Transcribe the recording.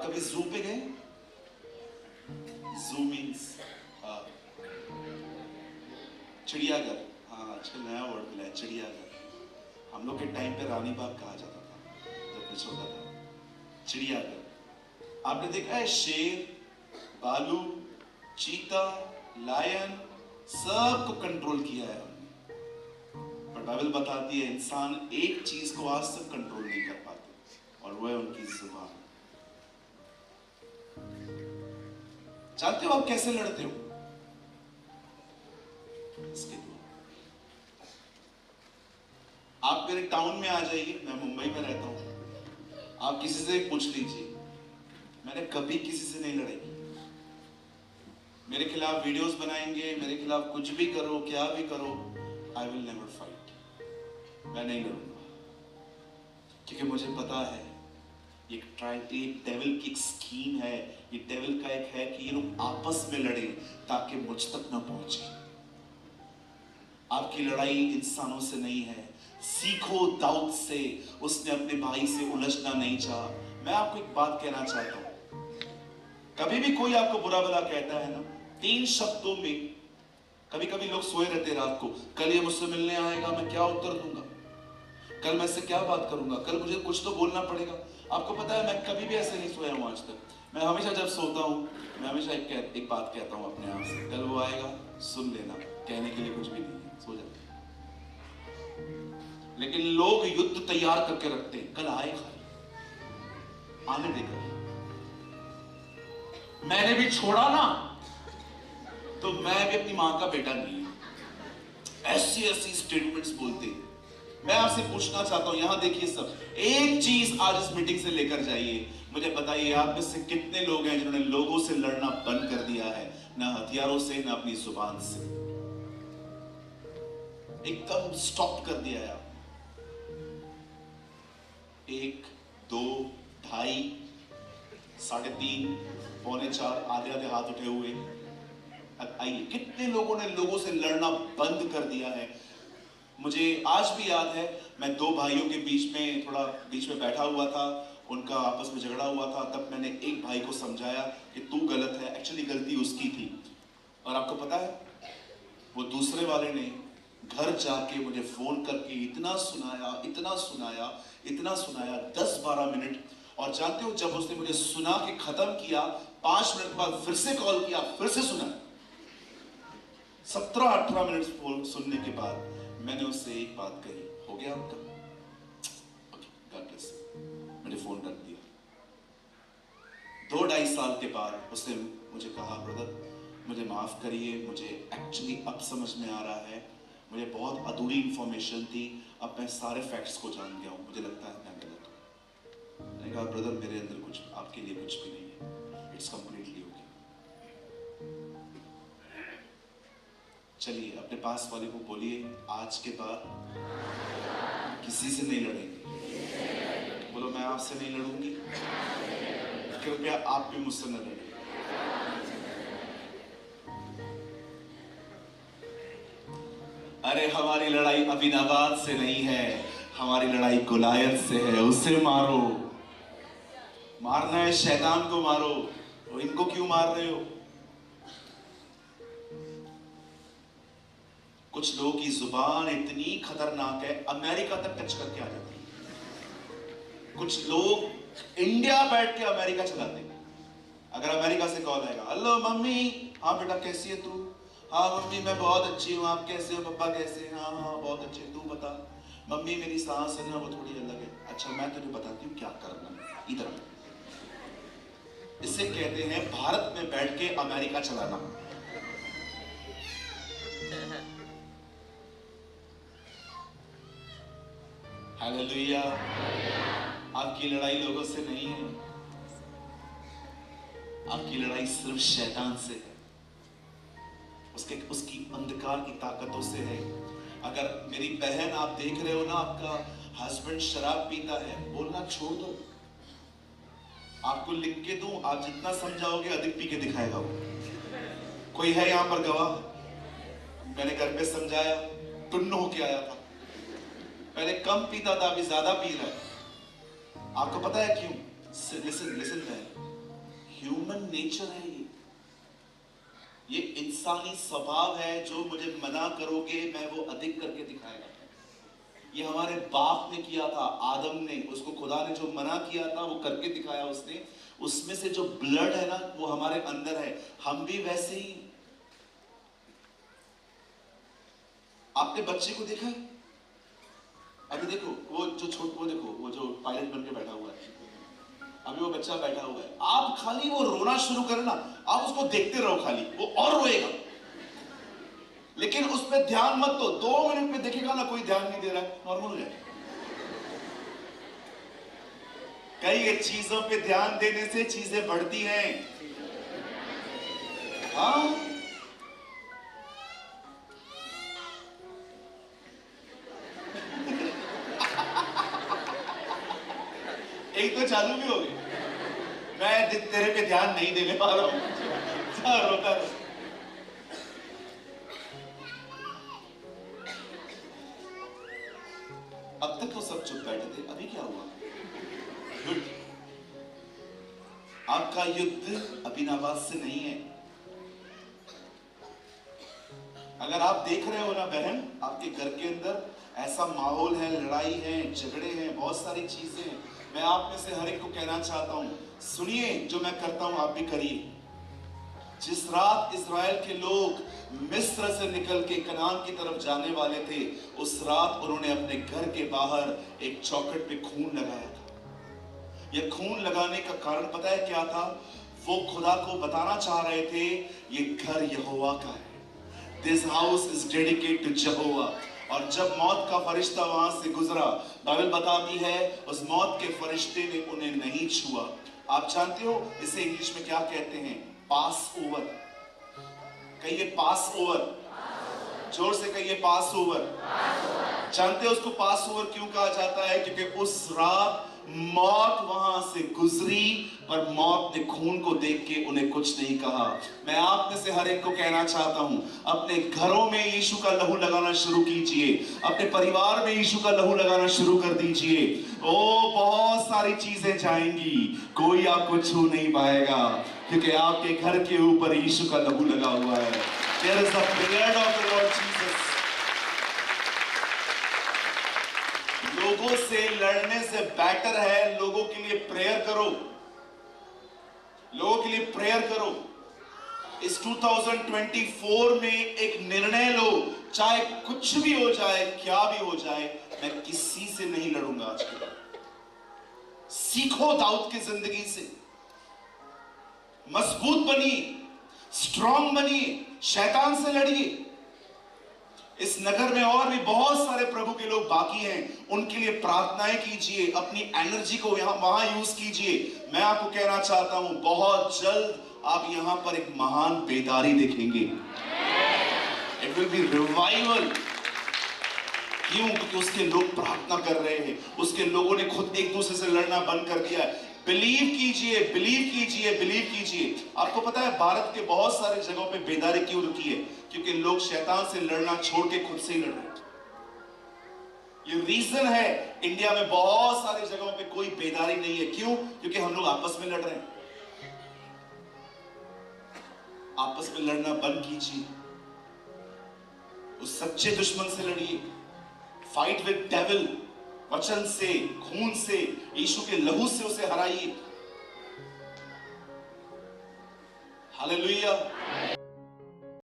कभी जू पे गए? जू मीन्स चिड़ियाघर। हाँ, आजकल नया वर्ड मिला है, चिड़ियाघर। हम लोग के टाइम पे रानी बाग कहा जाता था जब मैं छोटा था। चिड़ियाघर आपने देखा है, शेर, भालू, चीता, लायन, सबको कंट्रोल किया है हमने। पर बाइबल बताती है इंसान एक चीज को आज तक कंट्रोल नहीं कर पाते, और वो है उनकी जुबान। जानते हो आप कैसे लड़ते हो? इसके द्वारा। आप मेरे टाउन में आ जाइए, मैं मुंबई में रहता हूं, आप किसी से पूछ लीजिए, मैंने कभी किसी से नहीं लड़ाई। मेरे खिलाफ वीडियोस बनाएंगे, मेरे खिलाफ कुछ भी करो, क्या भी करो, आई विल नेवर फाइट। मैं नहीं लड़ूंगा, क्योंकि मुझे पता है ये डेविल की एक स्कीम है, ये डेविल का एक है कि ये लोग आपस में लड़े ताकि मुझ तक न पहुंचे। आपकी लड़ाई इंसानों से नहीं है। सीखो दाऊद से, उसने अपने भाई से उलझना नहीं चाहा। मैं आपको एक बात कहना चाहता हूं, कभी भी कोई आपको बुरा भला कहता है ना, 3 शब्दों में, कभी कभी लोग सोए रहते रात को, कल ये मुझसे मिलने आएगा, मैं क्या उत्तर दूंगा, कल मैं इससे क्या बात करूंगा, कल मुझे कुछ तो बोलना पड़ेगा। आपको पता है मैं कभी भी ऐसे नहीं सोया हूं आज तक। मैं हमेशा जब सोता हूं, मैं हमेशा एक बात कहता हूं अपने आप से, कल वो आएगा, सुन लेना, कहने के लिए कुछ भी नहीं है, सो जाते। लेकिन लोग युद्ध तैयार करके रखते हैं, कल आएगा, आने देगा। मैंने भी छोड़ा ना, तो मैं भी अपनी मां का बेटा नहीं हूं। ऐसी ऐसी स्टेटमेंट्स बोलते हैं। मैं आपसे पूछना चाहता हूं, यहां देखिए सब, एक चीज आज इस मीटिंग से लेकर जाइए। मुझे बताइए आप में से कितने लोग हैं जिन्होंने लोगों से लड़ना बंद कर दिया है, ना हथियारों से, ना अपनी जुबान से, एकदम स्टॉप कर दिया है। 1, 2, 2.5, 3.5, पौने 4, आधे आधे हाथ उठे हुए। आइए, कितने लोगों ने लोगों से लड़ना बंद कर दिया है। मुझे आज भी याद है, मैं 2 भाइयों के बीच में बैठा हुआ था, उनका आपस में झगड़ा हुआ था। तब मैंने एक भाई को समझाया कि तू गलत है, एक्चुअली गलती उसकी थी। और आपको पता है, वो दूसरे वाले ने घर जाके मुझे फोन करके इतना सुनाया, इतना सुनाया, इतना सुनाया, 10-12 मिनट। और जानते हो, जब उसने मुझे सुना के खत्म किया, 5 मिनट बाद फिर से कॉल किया, फिर से सुना। 17-18 मिनट सुनने के बाद मैंने उससे एक बात कही, हो गया आपका? God bless. मैंने फोन रख दिया। 2-2.5 साल के बाद उसने मुझे कहा, ब्रदर मुझे माफ करिए, मुझे एक्चुअली अब समझ में आ रहा है, मुझे बहुत अधूरी इंफॉर्मेशन थी, अब मैं सारे फैक्ट्स को जान गया हूं, मुझे लगता है मैं गलत हूं। मैंने कहा, ब्रदर मेरे अंदर कुछ, आपके लिए कुछ भी नहीं है, इट्स कंप्लीटली ओके। चलिए अपने पास वाले को बोलिए, आज के बाद किसी से नहीं लड़ेंगे। बोलो, मैं आपसे नहीं लड़ूंगी, कृपया आप भी मुझसे न लड़ें। अरे हमारी लड़ाई अबीनाबाद से नहीं है, हमारी लड़ाई गोलायत से है। उससे मारो, मारना है शैतान को मारो, और इनको क्यों मार रहे हो? कुछ लोगों की जुबान इतनी खतरनाक है, अमेरिका तक टच करके आ जाती है। कुछ लोग इंडिया बैठ के अमेरिका चलाते हैं। अगर अमेरिका से कॉल आएगा, हेलो मम्मी, हाँ बेटा कैसी है तू? हाँ मम्मी मैं बहुत अच्छी हूँ, आप कैसे हो? पापा कैसे हैं? हाँ हाँ बहुत अच्छे, तू बता। मम्मी मेरी सांस है ना वो थोड़ी अलग है। अच्छा मैं तुझे बताती हूँ क्या करना है, इधर। इसे कहते हैं भारत में बैठ के अमेरिका चलाना। हालेलुया। आपकी लड़ाई लोगों से नहीं है, आपकी लड़ाई सिर्फ शैतान से है, उसकी अंधकार की ताकतों से है। अगर मेरी बहन आप देख रहे हो ना, आपका हस्बैंड शराब पीता है, बोलना छोड़ दो। आपको लिख के दूं, आप जितना समझाओगे अधिक पी के दिखाएगा वो। कोई है यहां पर गवाह? मैंने घर पे समझाया, टुन्न होके आया था। पहले कम पीता था, अभी ज्यादा पी रहा है। आपको पता है क्यों? लिसन मैन, ह्यूमन नेचर है, ये इंसानी स्वभाव है। जो मुझे मना करोगे मैं वो अधिक करके दिखाएगा। ये हमारे बाप ने किया था, आदम ने, उसको खुदा ने जो मना किया था वो करके दिखाया उसने। उसमें से जो ब्लड है ना वो हमारे अंदर है, हम भी वैसे ही। आपने बच्चे को देखा है? अभी देखो वो देखो वो जो पायलट बन के बैठा हुआ है, अभी वो बच्चा बैठा हुआ है। आप खाली वो रोना शुरू करें ना, आप उसको देखते रहो, खाली वो और रोएगा, लेकिन उस पर ध्यान मत दो। 2 मिनट में देखेगा ना कोई ध्यान नहीं दे रहा है, नॉर्मल हो जाएगा। कई चीजों पे ध्यान देने से चीजें बढ़ती हैं। हाँ, एक तो चालू भी हो गई। मैं तेरे पे ध्यान नहीं देने पा रहा हूं, रोता रहो। अब तक तो सब चुप बैठे थे, अभी क्या हुआ? गुड। आपका युद्ध अभी नाबाद से नहीं है। अगर आप देख रहे हो ना बहन, आपके घर के अंदर ऐसा माहौल है, लड़ाई है, झगड़े हैं, बहुत सारी चीजें हैं, मैं आप में से हर एक को कहना चाहता हूं, सुनिए, जो मैं करता हूं आप भी करिए। जिस रात इज़राइल के लोग मिस्र से निकल के कनान की तरफ जाने वाले थे, उस रात उन्होंने अपने घर के बाहर एक चौखट पे खून लगाया था। यह खून लगाने का कारण पता है क्या था? वो खुदा को बताना चाह रहे थे, ये घर यहोवा का है। This house is dedicated to Jehovah। और जब मौत का फरिश्ता वहां से गुजरा, बाइबल बताती है उस मौत के फरिश्ते ने उन्हें नहीं छुआ। आप जानते हो इसे इंग्लिश में क्या कहते हैं? पास ओवर। कहिए पास ओवर, जोर से कहिए पास ओवर। जानते हो उसको पास ओवर क्यों कहा जाता है? क्योंकि उस रात मौत वहां से गुजरी, पर मौत ने खून को देख के उन्हें कुछ नहीं कहा। मैं आप में से हर एक को कहना चाहता हूं, अपने घरों में यीशु का लहू लगाना शुरू कीजिए, अपने परिवार में यीशु का लहू लगाना शुरू कर दीजिए। ओ, बहुत सारी चीजें जाएंगी, कोई आपको छू नहीं पाएगा, क्योंकि आपके घर के ऊपर यीशु का लहू लगा हुआ है। There is the blood of the Lord Jesus। लोगों से लड़ने से बेटर है लोगों के लिए प्रेयर करो, लोगों के लिए प्रेयर करो। इस 2024 में एक निर्णय लो, चाहे कुछ भी हो जाए, क्या भी हो जाए, मैं किसी से नहीं लड़ूंगा आज के बाद। सीखो दाऊद की जिंदगी से, मजबूत बनिए, स्ट्रांग बनिए, शैतान से लड़िए। इस नगर में और भी बहुत सारे प्रभु के लोग बाकी हैं, उनके लिए प्रार्थनाएं कीजिए, अपनी एनर्जी को वहां यूज कीजिए। मैं आपको कहना चाहता हूं, बहुत जल्द आप यहां पर एक महान बेदारी देखेंगे। It will be revival. क्यों? क्योंकि उसके लोग प्रार्थना कर रहे हैं, उसके लोगों ने खुद एक दूसरे से लड़ना बंद कर दिया है। बिलीव कीजिए, बिलीव कीजिए, बिलीव कीजिए। आपको पता है भारत के बहुत सारे जगहों पे बेदारी क्यों रुकी है? क्योंकि लोग शैतान से लड़ना छोड़ के खुद से ही लड़ रहे हैं। ये रीजन है। इंडिया में बहुत सारी जगहों पे कोई बेदारी नहीं है। क्यों? क्योंकि हम लोग आपस में लड़ रहे हैं। आपस में लड़ना बंद कीजिए, उस सच्चे दुश्मन से लड़िए। फाइट विद डेविल, वचन से, खून से, यीशु के लहू से उसे हराइए। हालेलुया।